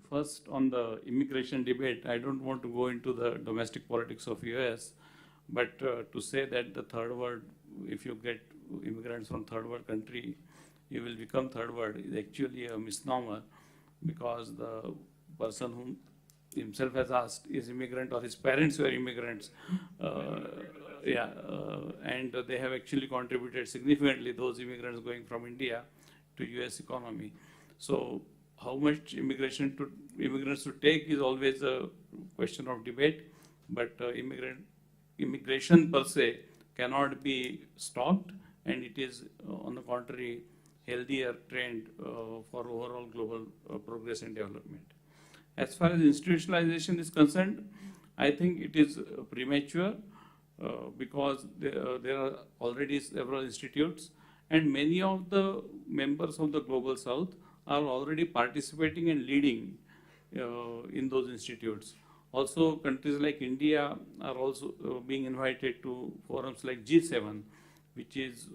First, on the immigration debate, I don't want to go into the domestic politics of US, but to say that the third world, if you get immigrants from third world country, you will become third world, is actually a misnomer, because the person whom himself has asked is immigrant or his parents were immigrants. And they have actually contributed significantly, those immigrants going from India to US economy. So how much immigrants to take is always a question of debate, but immigration per se cannot be stopped, and it is, on the contrary, healthier trend for overall global progress and development. As far as institutionalization is concerned, I think it is premature because there are already several institutes, and many of the members of the Global South are already participating and leading in those institutes. Also, countries like India are also being invited to forums like G7, which is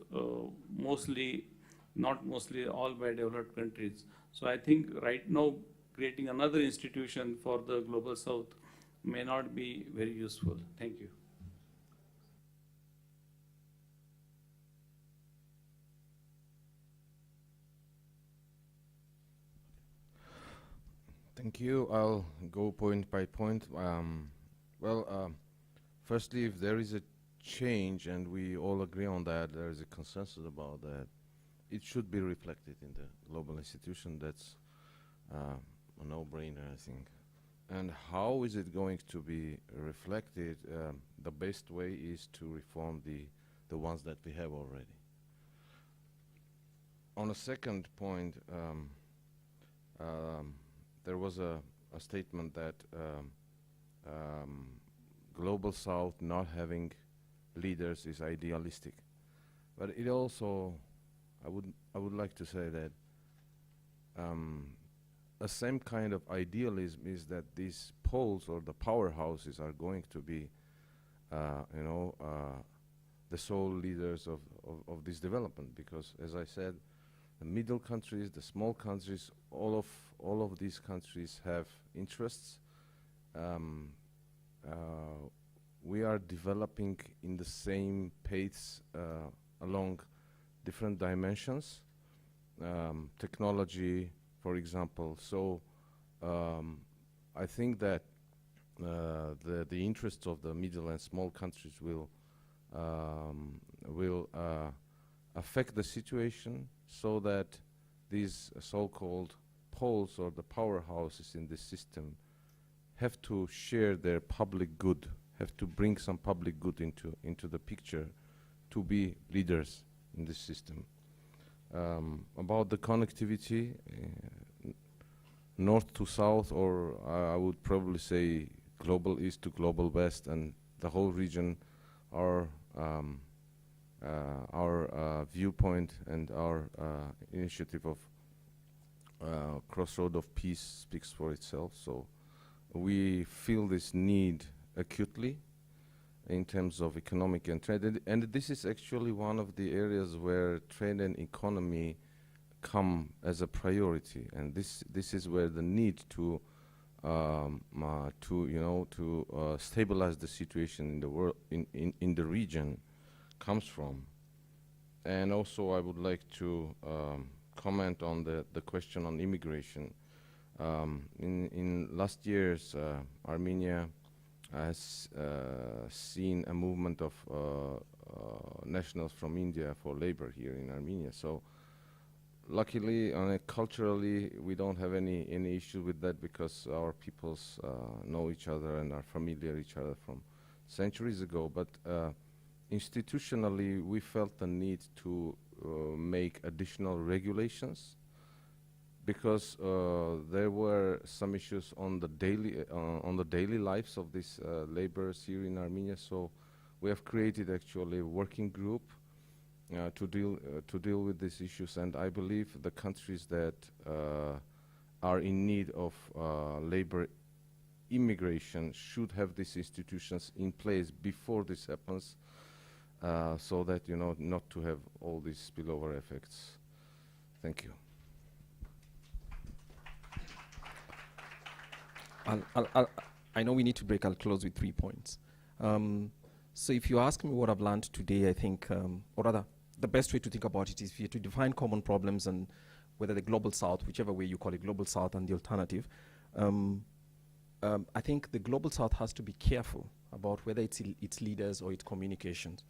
not mostly all by developed countries. So I think right now creating another institution for the Global South may not be very useful. Thank you. Thank you. I'll go point by point. Firstly, if there is a change, and we all agree on that, there is a consensus about that, it should be reflected in the global institution. That's a no-brainer, I think. And how is it going to be reflected? The best way is to reform the ones that we have already. On a second point, there was a statement that Global South not having leaders is idealistic. But it also, I would like to say that a same kind of idealism is that these poles or the powerhouses are going to be, the sole leaders of this development. Because, as I said, the middle countries, the small countries, all of these countries have interests. We are developing in the same pace along different dimensions, technology, for example. So I think that the interests of the middle and small countries will affect the situation, so that these so-called poles or the powerhouses in this system have to share their public good, have to bring some public good into the picture to be leaders in this system. About the connectivity, north to south, or I would probably say global east to global west, and the whole region, our viewpoint and our initiative of Crossroad of Peace speaks for itself. So we feel this need acutely in terms of economic and trade, and this is actually one of the areas where trade and economy come as a priority, and this is where the need to stabilize the situation in the world, in the region, comes from. And also I would like to comment on the question on immigration. In last years, Armenia has seen a movement of nationals from India for labor here in Armenia. So luckily, culturally, we don't have any issue with that because our peoples know each other and are familiar each other from centuries ago. But institutionally, we felt the need to make additional regulations because there were some issues on the daily lives of these laborers here in Armenia. So we have created actually a working group to deal with these issues, and I believe the countries that are in need of labor immigration should have these institutions in place before this happens, so that not to have all these spillover effects. Thank you. I know we need to break. I'll close with 3 points. So if you ask me what I've learned today, I think, or rather, the best way to think about it is for you to define common problems and whether the global south, whichever way you call it, global south and the alternative. I think the global south has to be careful about whether its leaders or its communications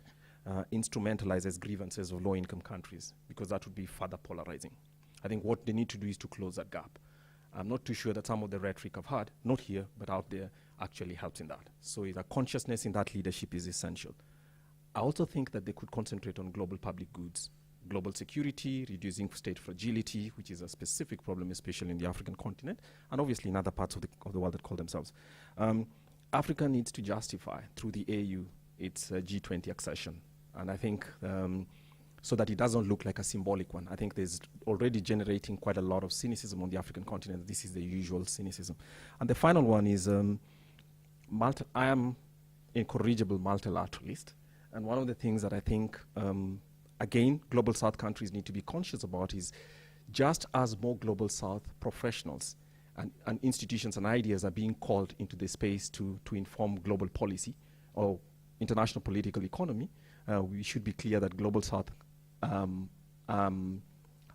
instrumentalizes grievances of low-income countries, because that would be further polarizing. I think what they need to do is to close that gap. I'm not too sure that some of the rhetoric I've heard, not here, but out there, actually helps in that. So the consciousness in that leadership is essential. I also think that they could concentrate on global public goods, global security, reducing state fragility, which is a specific problem, especially in the African continent, and obviously in other parts of the world that call themselves. Africa needs to justify, through the AU, its G20 accession. And I think, so that it doesn't look like a symbolic one. I think there's already generating quite a lot of cynicism on the African continent. This is the usual cynicism. And the final one is, I am incorrigible multilateralist. And one of the things that I think, again, global south countries need to be conscious about is just as more global south professionals and institutions and ideas are being called into the space to inform global policy or international political economy, we should be clear that global south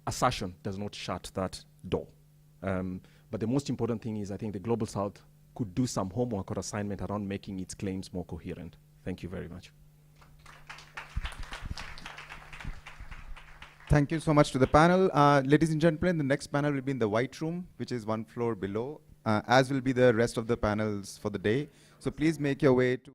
assertion does not shut that door. But the most important thing is I think the global south could do some homework or assignment around making its claims more coherent. Thank you very much. Thank you so much to the panel. Ladies and gentlemen, the next panel will be in the white room, which is one floor below, as will be the rest of the panels for the day. So please make your way to